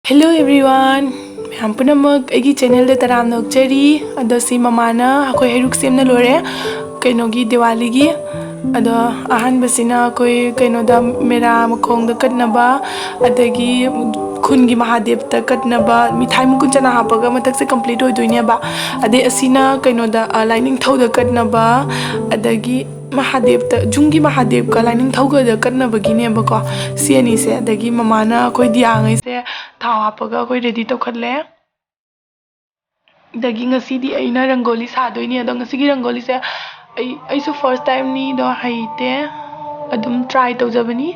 Hello everyone! Ma'am punamak aigi channel de taram nokchari ado si mamana akoi heruk semna lore kainogi Diwali gi ado ahan basina akoi kainoda mera makhong da katnaba adagi khungi Mahadev ta katnaba mithai mukun chana hapaga matak se complete hoy doine ba ade asina kainoda lining thau da katnaba adagi Mahadev ta jungi Mahadev ka lining thau ga da katnaba gine ba ko si ani se adagi mamana akoi dia ngai se thau hapaga akoi ready to khatle dagi ngasidi aina rangoli sadoine ado ngasigi rangoli se aisu first time ni do haite adum try tawjabani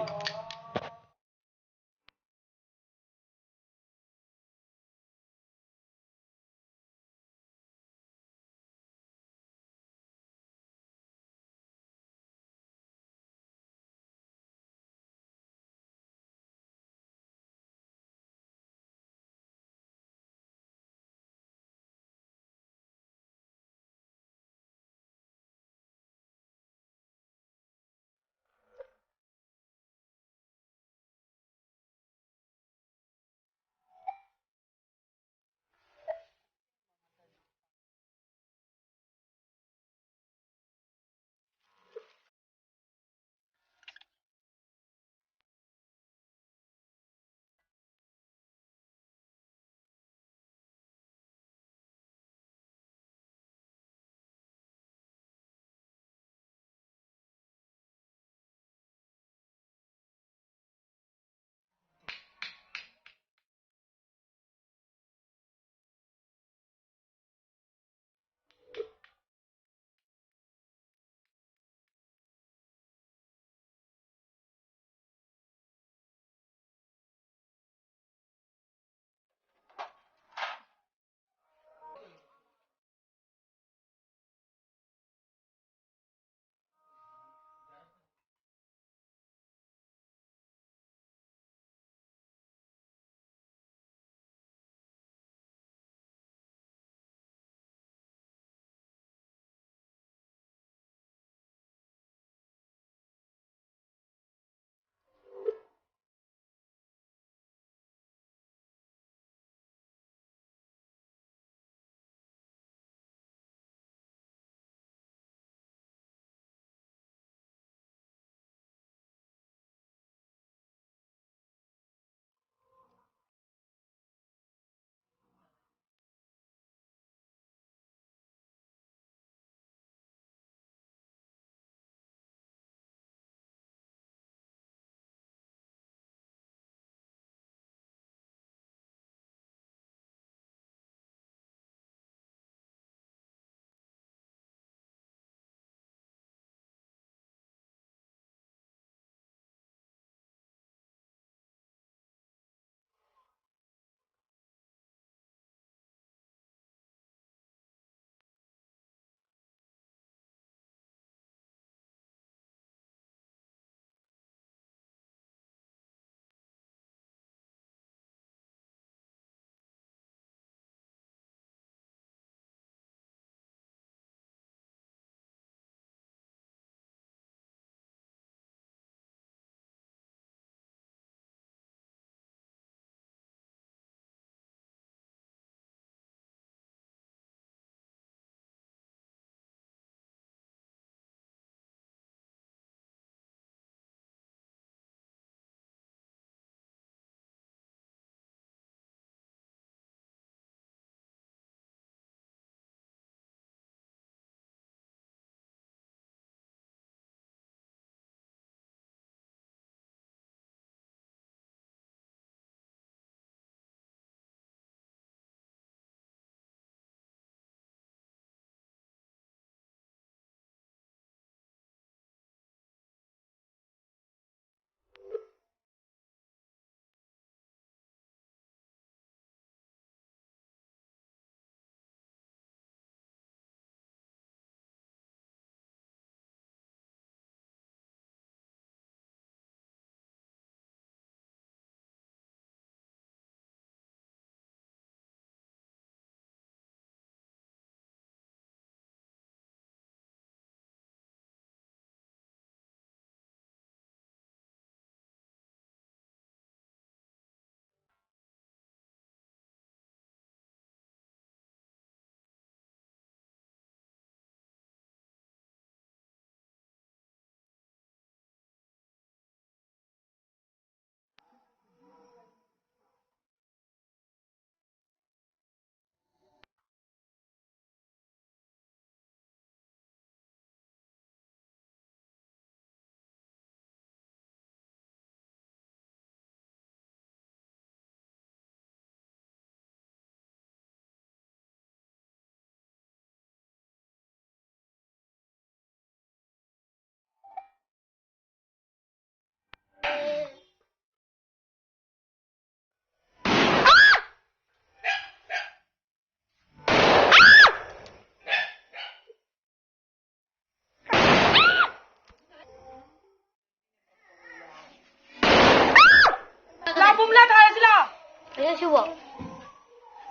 也是我。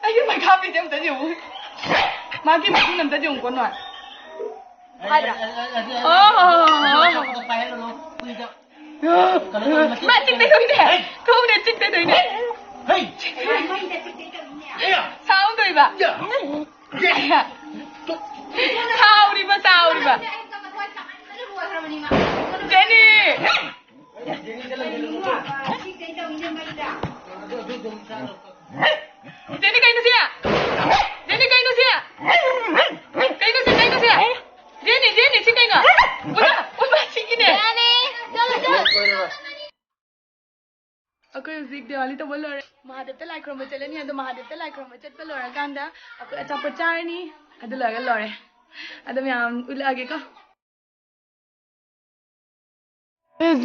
哎呀，买咖啡店得用，妈给买能得用过暖。快点。妈，进得对的，偷的进得对的。嘿，哎呀，操对吧？哎呀，操的吧，操的吧。Jenny。Jenny kayo na siya! Jenny kayo na siya! Kayo na siya, kayo na siya! Jenny, Jenny, sige nga! Wala, sige na! Jenny, चलो अगर जिक दिवाली तो बोलो महादेव तो like रोमे चले नहीं है तो महादेव तो लाइक रोमे चल पे लोरा कांदा अगर अच्छा पचार नहीं अदो लगा लोरे अदो मैं आम उलागे का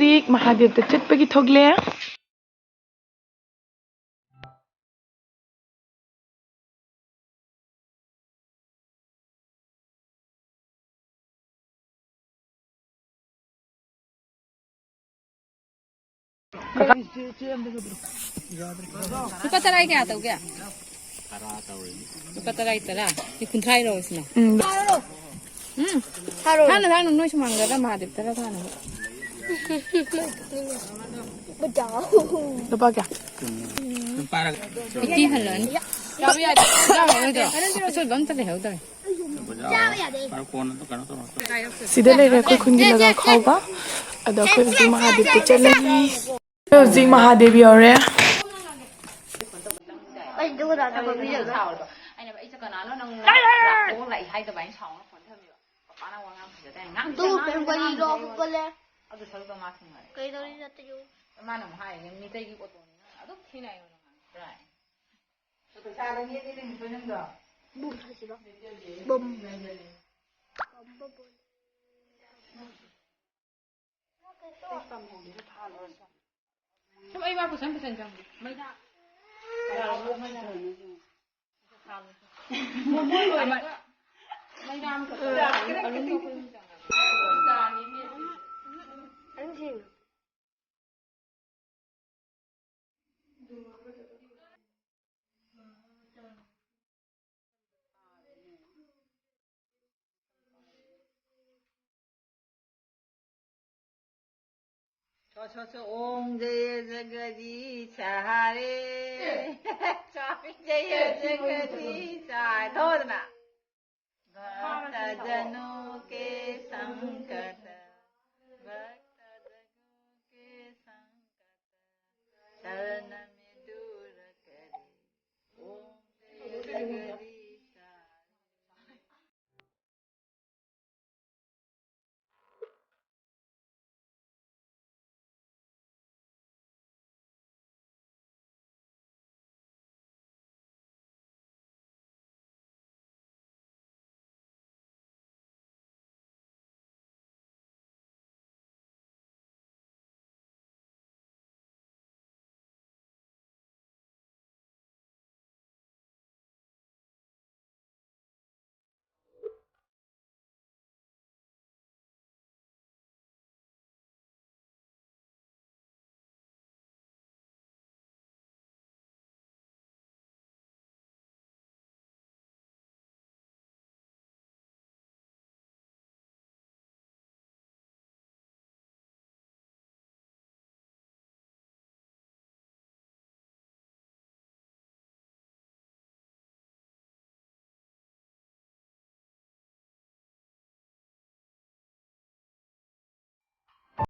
जिक महादेव तो चट पे की थोगले है Lupa taray kaya tau kaya? Lupa taray tara. Di kuntray ro isna. Haru. Hana noi sumangga da mahadip tara hana. Betul. lupa क्या Iti halan. Yabi ya. Yabi ya. Aso bang tale hau tare. सीधे ले रहे कोई खुंडी लगा खाओगा अदो कोई जी महादेव तो चलेगी जी महादेवी और है Anh đưa ra cho bây giờ. Anh này bây giờ còn nó nang cũng lại hay tờ bánh sòng nó còn thơm nhiều. Bạn nào ngang phải tay ngang. Tu bên quay đi đâu cũng có lẽ. Ở đây sao mà không vậy? Cây đâu đi ra tiêu. Mà nó hay nhưng mi tay cái bộ à đó thế này rồi. Rồi. Tôi sao đây nghe đi tôi nâng được. Bum thôi chứ đó. Bum. Sao ai ba của sáng phải chẳng mấy ra. Anh gì? 저 옹제의 저거지 차례 저제의 저거지 차 도드나 गतजनों के संग